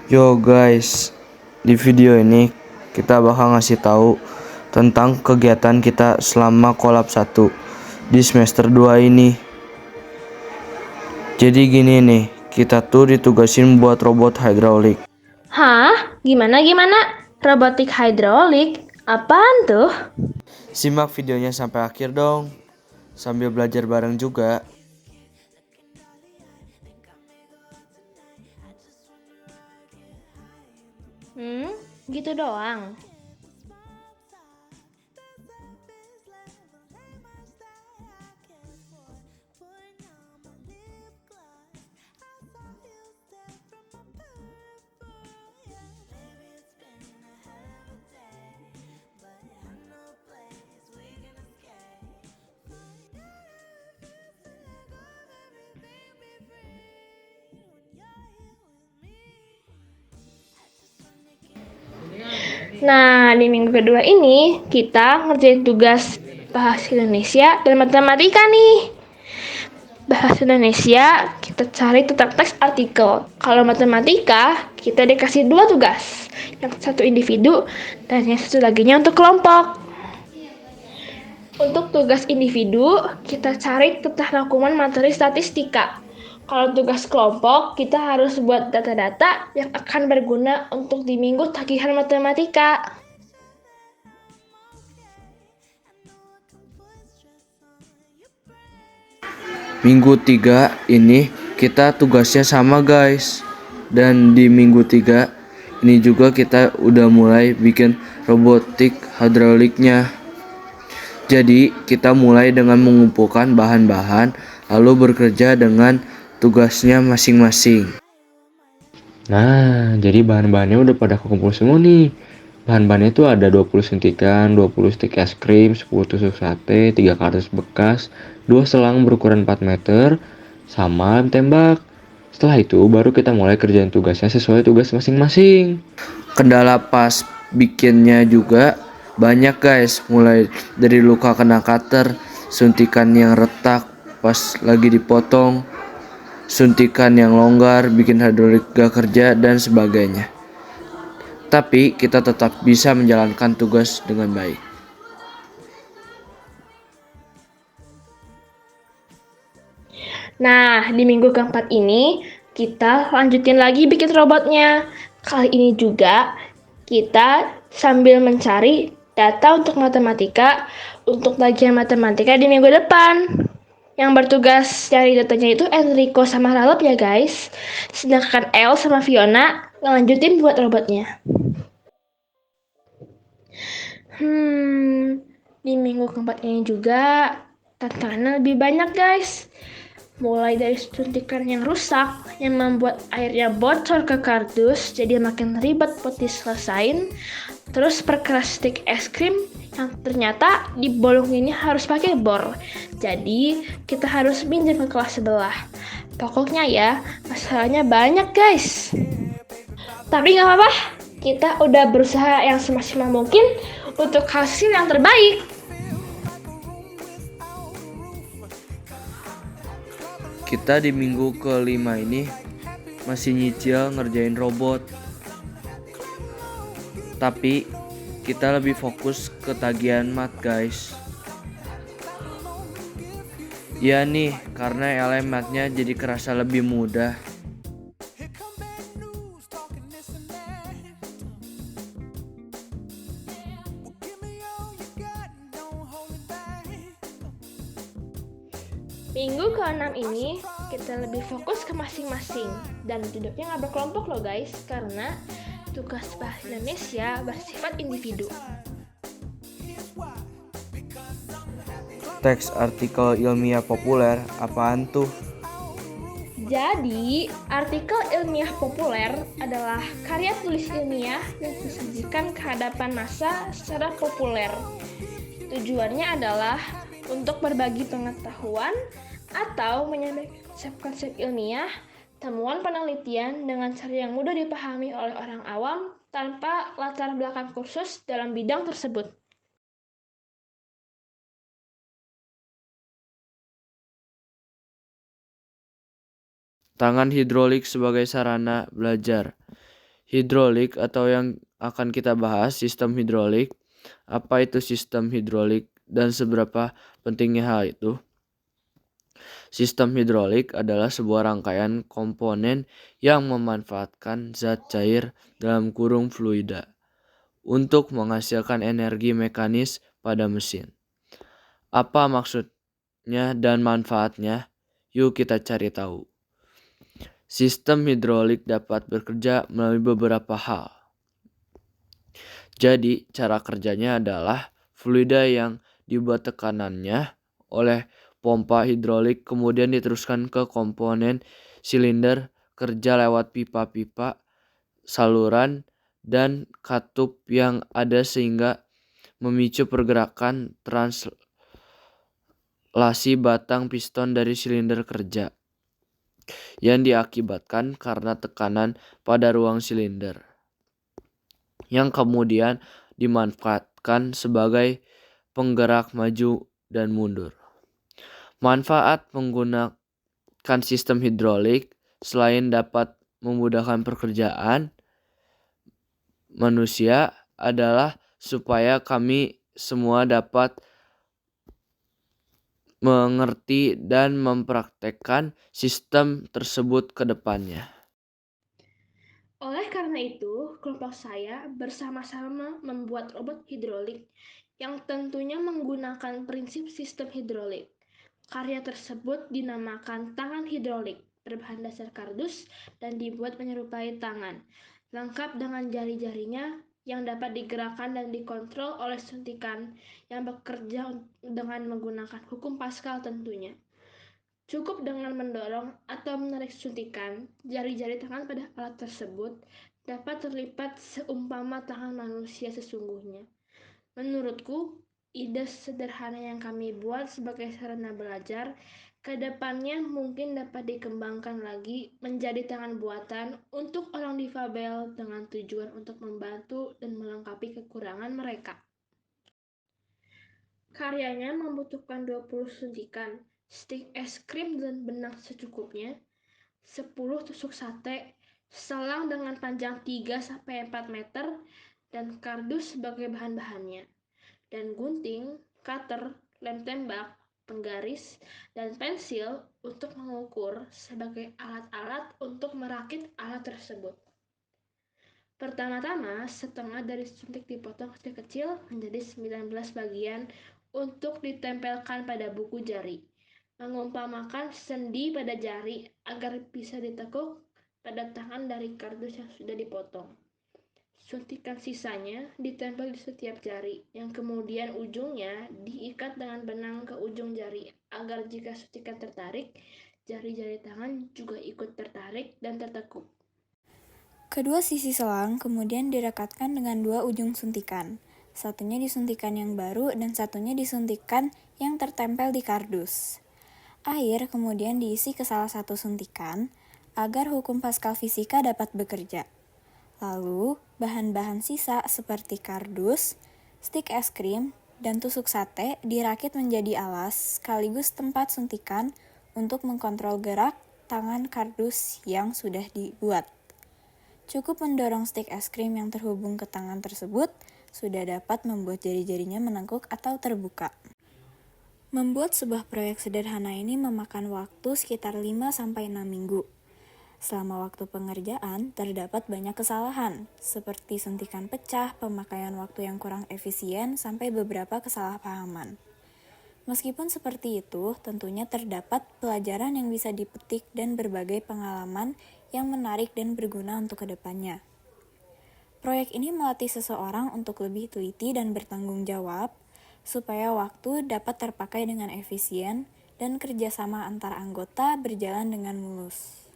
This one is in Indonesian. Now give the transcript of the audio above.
Yo guys, di video ini kita bakal ngasih tahu tentang kegiatan kita selama kolab 1 di semester 2 ini. Jadi gini nih, kita tuh ditugasin buat robot hidrolik. Hah? Gimana? Robotik hidrolik? Apaan tuh? Simak videonya sampai akhir dong, sambil belajar bareng juga. Gitu doang. Nah, di minggu kedua ini kita ngerjain tugas bahasa Indonesia dan matematika nih. Bahasa Indonesia kita cari tentang teks artikel. Kalau matematika kita dikasih 2 tugas, yang satu individu dan yang satu laginya untuk kelompok. Untuk tugas individu kita cari tentang rangkuman materi statistika. Kalau tugas kelompok kita harus buat data-data yang akan berguna untuk di minggu tagihan matematika. Minggu 3 ini kita tugasnya sama guys. Dan di minggu 3 ini juga kita udah mulai bikin robotik hidroliknya. Jadi kita mulai dengan mengumpulkan bahan-bahan lalu bekerja dengan tugasnya masing-masing. Nah, jadi bahan-bahannya udah pada kekumpul semua nih. Bahan-bahannya itu ada 20 suntikan, 20 stik es krim, 10 tusuk sate, 3 kardus bekas, 2 selang berukuran 4 meter, sama lem tembak. Setelah itu baru kita mulai kerjain tugasnya sesuai tugas masing-masing. Kendala pas bikinnya juga banyak guys, mulai dari luka kena cutter, suntikan yang retak pas lagi dipotong, suntikan yang longgar bikin hidrolik gak kerja dan sebagainya. Tapi kita tetap bisa menjalankan tugas dengan baik. Nah, di minggu keempat ini kita lanjutin lagi bikin robotnya. Kali ini juga kita sambil mencari data untuk matematika untuk bagian matematika di minggu depan. Yang bertugas cari datanya itu Enrico sama Ralep ya guys. Sedangkan El sama Fiona ngelanjutin buat robotnya. Di minggu keempat ini juga tantangannya lebih banyak guys. Mulai dari suntikan yang rusak yang membuat airnya bocor ke kardus jadi makin ribet buat diselesain. Terus perkeras stik es krim yang ternyata dibolonginnya harus pakai bor. Jadi kita harus pinjam ke kelas sebelah. Pokoknya ya, masalahnya banyak guys. Tapi gak apa-apa, kita udah berusaha yang semaksimal mungkin untuk hasil yang terbaik. Kita di minggu kelima ini masih nyicil ngerjain robot. Tapi kita lebih fokus ke tagihan mat guys. Ya nih, karena elemennya jadi kerasa lebih mudah. Minggu ke-6 ini kita lebih fokus ke masing-masing dan tidaknya nggak berkelompok loh guys, karena tugas bahasa Indonesia bersifat individu. Teks artikel ilmiah populer apaan tuh? Jadi, artikel ilmiah populer adalah karya tulis ilmiah yang disajikan ke hadapan massa secara populer. Tujuannya adalah untuk berbagi pengetahuan atau menyampaikan konsep-konsep ilmiah, temuan penelitian dengan cara yang mudah dipahami oleh orang awam tanpa latar belakang kursus dalam bidang tersebut. Tangan hidrolik sebagai sarana belajar. Hidrolik atau yang akan kita bahas, sistem hidrolik. Apa itu sistem hidrolik dan seberapa pentingnya hal itu? Sistem hidrolik adalah sebuah rangkaian komponen yang memanfaatkan zat cair dalam kurung fluida untuk menghasilkan energi mekanis pada mesin. Apa maksudnya dan manfaatnya? Yuk kita cari tahu. Sistem hidrolik dapat bekerja melalui beberapa hal. Jadi, cara kerjanya adalah fluida yang dibuat tekanannya oleh pompa hidrolik kemudian diteruskan ke komponen silinder kerja lewat pipa-pipa, saluran, dan katup yang ada sehingga memicu pergerakan translasi batang piston dari silinder kerja yang diakibatkan karena tekanan pada ruang silinder yang kemudian dimanfaatkan sebagai penggerak maju dan mundur. Manfaat menggunakan sistem hidrolik selain dapat memudahkan pekerjaan manusia adalah supaya kami semua dapat mengerti dan mempraktekkan sistem tersebut ke depannya. Oleh karena itu, kelompok saya bersama-sama membuat robot hidrolik yang tentunya menggunakan prinsip sistem hidrolik. Karya tersebut dinamakan tangan hidrolik, berbahan dasar kardus dan dibuat menyerupai tangan, lengkap dengan jari-jarinya yang dapat digerakkan dan dikontrol oleh suntikan yang bekerja dengan menggunakan hukum Pascal tentunya. Cukup dengan mendorong atau menarik suntikan, jari-jari tangan pada alat tersebut dapat terlipat seumpama tangan manusia sesungguhnya. Menurutku, ide sederhana yang kami buat sebagai sarana belajar ke depannya mungkin dapat dikembangkan lagi menjadi tangan buatan untuk orang difabel dengan tujuan untuk membantu dan melengkapi kekurangan mereka. Karyanya membutuhkan 20 suntikan, stik es krim dan benang secukupnya, 10 tusuk sate, selang dengan panjang 3-4 meter, dan kardus sebagai bahan-bahannya, dan gunting, cutter, lem tembak, penggaris, dan pensil untuk mengukur sebagai alat-alat untuk merakit alat tersebut. Pertama-tama, setengah dari suntik dipotong kecil-kecil menjadi 19 bagian untuk ditempelkan pada buku jari. Mengumpamakan sendi pada jari agar bisa ditekuk pada tangan dari kardus yang sudah dipotong. Suntikan sisanya ditempel di setiap jari, yang kemudian ujungnya diikat dengan benang ke ujung jari agar jika suntikan tertarik, jari-jari tangan juga ikut tertarik dan tertekuk. Kedua sisi selang kemudian direkatkan dengan dua ujung suntikan. Satunya disuntikan yang baru dan satunya disuntikan yang tertempel di kardus. Air kemudian diisi ke salah satu suntikan agar hukum Pascal fisika dapat bekerja. Lalu, bahan-bahan sisa seperti kardus, stik es krim, dan tusuk sate dirakit menjadi alas sekaligus tempat suntikan untuk mengkontrol gerak tangan kardus yang sudah dibuat. Cukup mendorong stik es krim yang terhubung ke tangan tersebut, sudah dapat membuat jari-jarinya menekuk atau terbuka. Membuat sebuah proyek sederhana ini memakan waktu sekitar 5-6 minggu. Selama waktu pengerjaan, terdapat banyak kesalahan, seperti suntikan pecah, pemakaian waktu yang kurang efisien, sampai beberapa kesalahpahaman. Meskipun seperti itu, tentunya terdapat pelajaran yang bisa dipetik dan berbagai pengalaman yang menarik dan berguna untuk kedepannya. Proyek ini melatih seseorang untuk lebih teliti dan bertanggung jawab, supaya waktu dapat terpakai dengan efisien dan kerjasama antar anggota berjalan dengan mulus.